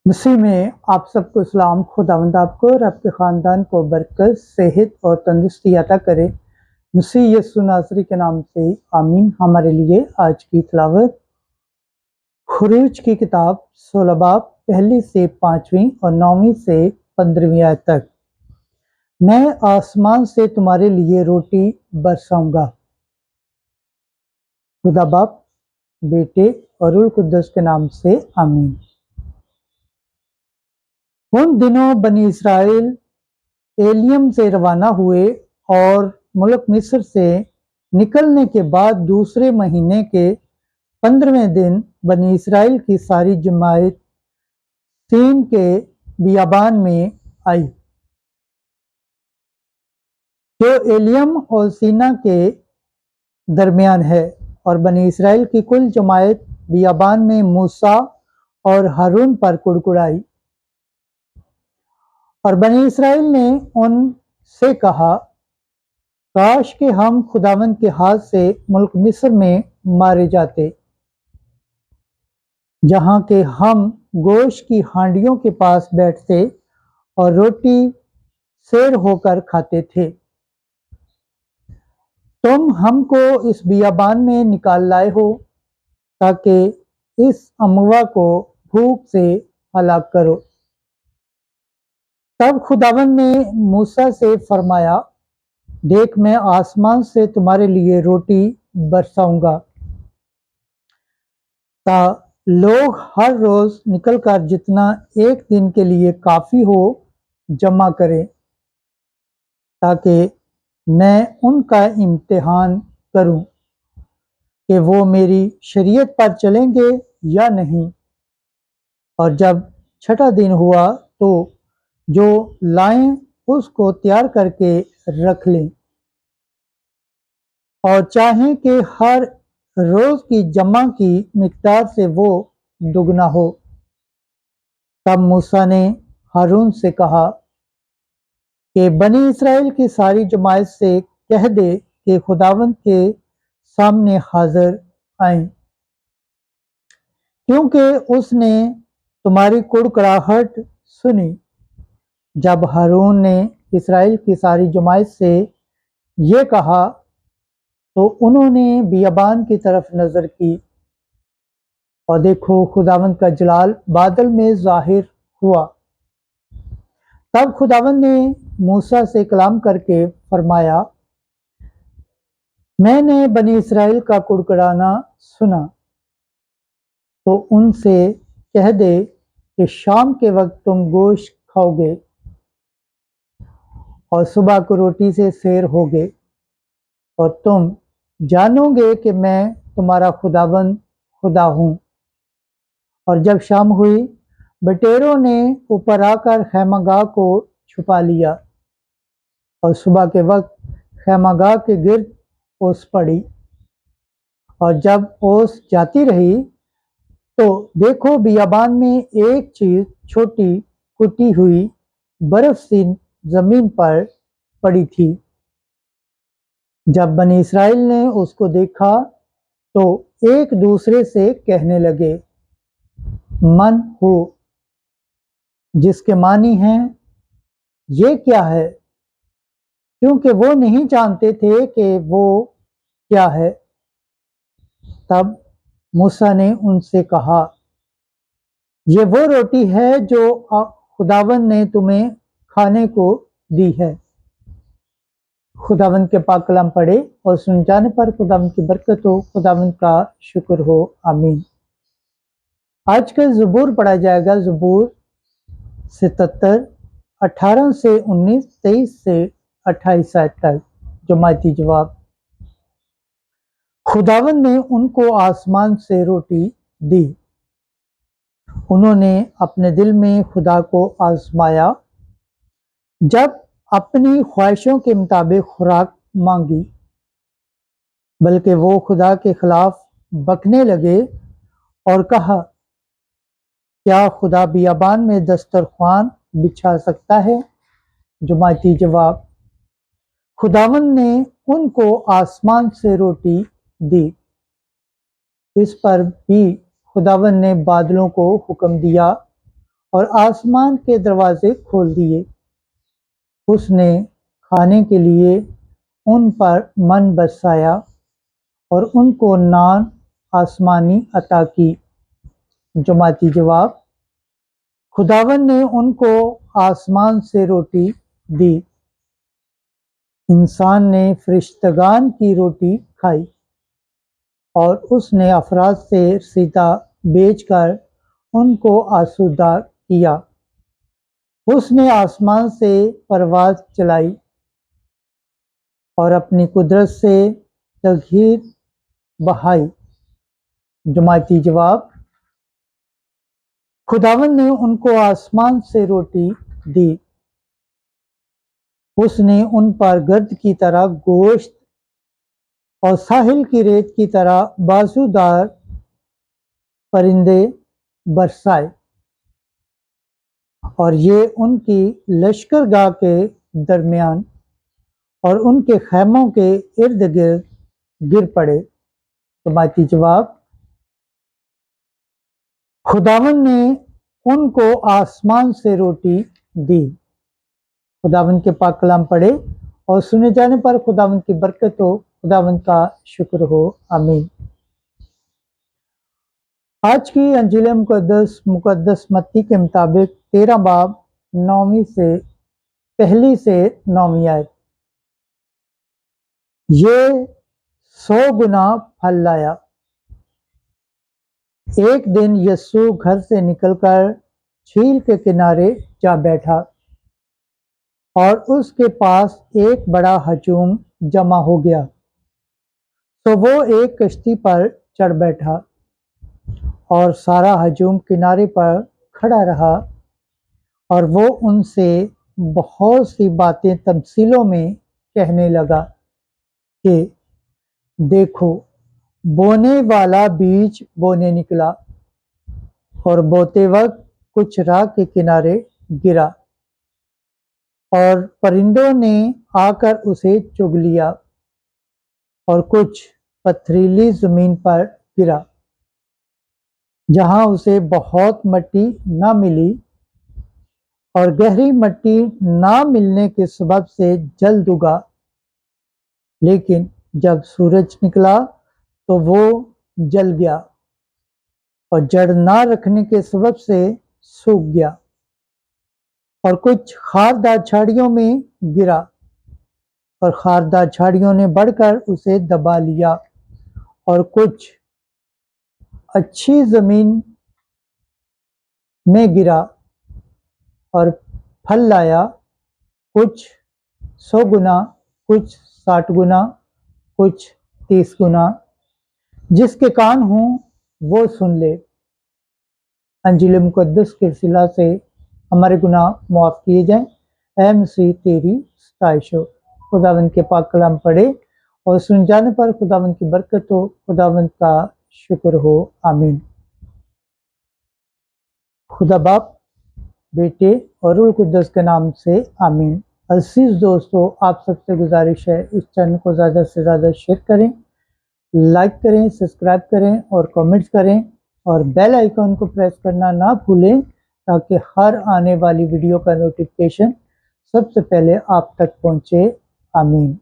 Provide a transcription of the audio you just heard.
मसीह में आप सबको इस्लाम। खुदावंद आपको और आपके ख़ानदान को बरकत, सेहत और तंदुरुस्ती अता करे। मसीह यीशु नासरी के नाम से आमीन। हमारे लिए आज की तिलावत खुरूज की किताब 16 बाब 1 से 5वीं और 9वीं से 15वीं आयत तक। मैं आसमान से तुम्हारे लिए रोटी बरसाऊंगा। खुदा बाप, बेटे और रूह कुद्दुस के नाम से आमीन। उन दिनों बनी इसराइल एलियम से रवाना हुए और मुल्क मिस्र से निकलने के बाद दूसरे महीने के 15वें दिन बनी इसराइल की सारी जमात सीन के बियाबान में आई, जो एलियम और सीना के दरमियान है, और बनी इसराइल की कुल जमात बियाबान में मूसा और हारून पर कुड़कुड़ाई। और बनी इसराइल ने उनसे कहा, काश कि हम खुदावंद के हाथ से मुल्क मिस्र में मारे जाते, जहाँ के हम गोश्त की हांडियों के पास बैठते और रोटी सेर होकर खाते थे। तुम हमको इस बियाबान में निकाल लाए हो ताकि इस अमवा को भूख से हलाक करो। तब खुदावंद ने मूसा से फरमाया, देख, मैं आसमान से तुम्हारे लिए रोटी बरसाऊंगा, ता लोग हर रोज निकलकर जितना एक दिन के लिए काफी हो जमा करें, ताकि मैं उनका इम्तिहान करूं कि वो मेरी शरीयत पर चलेंगे या नहीं। और जब छठा दिन हुआ तो जो लाएं उसको तैयार करके रख लें, और चाहें कि हर रोज की जमा की मिकदार से वो दुगना हो। तब मूसा ने हारून से कहा कि बनी इसराइल की सारी जमात से कह दे कि खुदावंद के सामने हाजिर आएं, क्योंकि उसने तुम्हारी कुड़कुड़ाहट सुनी। जब हारून ने इसराइल की सारी जमात से ये कहा तो उन्होंने बियाबान की तरफ नजर की, और देखो, खुदावंद का जलाल बादल में जाहिर हुआ। तब खुदावंद ने मूसा से कलाम करके फरमाया, मैंने बनी इसराइल का कुड़कुड़ाना सुना, तो उनसे कह दे कि शाम के वक्त तुम गोश्त खाओगे और सुबह को रोटी से सैर होगे, और तुम जानोगे कि मैं तुम्हारा खुदावंद खुदा हूँ। और जब शाम हुई, बटेरों ने ऊपर आकर खैमागाह को छुपा लिया, और सुबह के वक्त खैमागाह के गिर्द ओस पड़ी। और जब ओस जाती रही तो देखो, बियाबान में एक चीज छोटी कुटी हुई बर्फ सी जमीन पर पड़ी थी। जब बनी इसराइल ने उसको देखा तो एक दूसरे से कहने लगे, मन हो, जिसके मानी हैं ये क्या है, क्योंकि वो नहीं जानते थे कि वो क्या है। तब मूसा ने उनसे कहा, ये वो रोटी है जो खुदावंद ने तुम्हें खाने को दी है। खुदावंद के पाक कलाम पढ़े और सुन जाने पर खुदावंद की बरकत हो, खुदावंद का शुक्र हो, आमीन। आज का ज़बूर पढ़ा जाएगा, ज़बूर 77 18 से 19, 23 से 28 आयत तक। जमाती जवाब, खुदावंद ने उनको आसमान से रोटी दी। उन्होंने अपने दिल में खुदा को आजमाया, जब अपनी ख्वाहिशों के मुताबिक खुराक मांगी, बल्कि वो खुदा के खिलाफ बकने लगे और कहा, क्या खुदा बियाबान में दस्तरख्वान बिछा सकता है? जुमाती जवाब, खुदावंद ने उनको आसमान से रोटी दी। इस पर भी खुदावंद ने बादलों को हुक्म दिया اور آسمان کے دروازے کھول دیے۔ اس نے کھانے کے لیے ان پر من برسایا اور ان کو نان آسمانی عطا کی۔ جماعتی جواب: خداوند نے ان کو آسمان سے روٹی دی۔ انسان نے فرشتگان کی روٹی کھائی اور اس نے افراد سے سیدھا بیچ کر ان کو آسودہ کیا۔ اس نے آسمان سے پرواز چلائی اور اپنی قدرت سے تغیر بہائی۔ جماعتی جواب: خداوند نے ان کو آسمان سے روٹی دی۔ اس نے ان پر گرد کی طرح گوشت اور ساحل کی ریت کی طرح بازودار پرندے برسائے، اور یہ ان کی لشکرگاہ کے درمیان اور ان کے خیموں کے ارد گرد گر پڑے۔ جماعتی جواب: خداوند نے ان کو آسمان سے روٹی دی۔ خداوند کے پاک کلام پڑھے اور سنے جانے پر خداوند کی برکت ہو، خداوند کا شکر ہو، آمین۔ آج کی انجیل مقدس متی کے مطابق 13 باب 9 سے 1 سے 9 آیت۔ یہ 100 گنا پھل لایا۔ ایک دن یسوع گھر سے نکل کر جھیل کے کنارے جا بیٹھا اور اس کے پاس ایک بڑا ہجوم جمع ہو گیا، تو وہ ایک کشتی پر چڑھ بیٹھا اور سارا ہجوم کنارے پر کھڑا رہا، اور وہ ان سے بہت سی باتیں تمثیلوں میں کہنے لگا کہ دیکھو، بونے والا بیج بونے نکلا، اور بوتے وقت کچھ راہ کے کنارے گرا، اور پرندوں نے آ کر اسے چگ لیا، اور کچھ پتھریلی زمین پر گرا، جہاں اسے بہت مٹی نہ ملی، اور گہری مٹی نہ ملنے کے سبب سے جلد اگا، لیکن جب سورج نکلا تو وہ جل گیا، اور جڑ نہ رکھنے کے سبب سے سوکھ گیا، اور کچھ خاردار جھاڑیوں میں گرا، اور خاردار جھاڑیوں نے بڑھ کر اسے دبا لیا، اور کچھ اچھی زمین میں گرا اور پھل لایا، کچھ 100 گنا، کچھ 60 گنا، کچھ 30 گنا۔ جس کے کان ہوں وہ سن لے۔ انجیل مقدس کے وسیلہ سے ہمارے گناہ معاف کیے جائیں۔ اے مسیح تیری ستائش ہو۔ خداوند کے پاک کلام پڑھے اور سن جانے پر خداوند کی برکت ہو، خداوند کا شکر ہو، آمین۔ خدا باپ، بیٹے اور روح القدس کے نام سے آمین۔ عزیز دوستو، آپ سب سے گزارش ہے اس چینل کو زیادہ سے زیادہ شیئر کریں، لائک کریں، سبسکرائب کریں اور کامنٹس کریں، اور بیل آئیکن کو پریس کرنا نہ بھولیں تاکہ ہر آنے والی ویڈیو کا نوٹیفیکیشن سب سے پہلے آپ تک پہنچے، آمین۔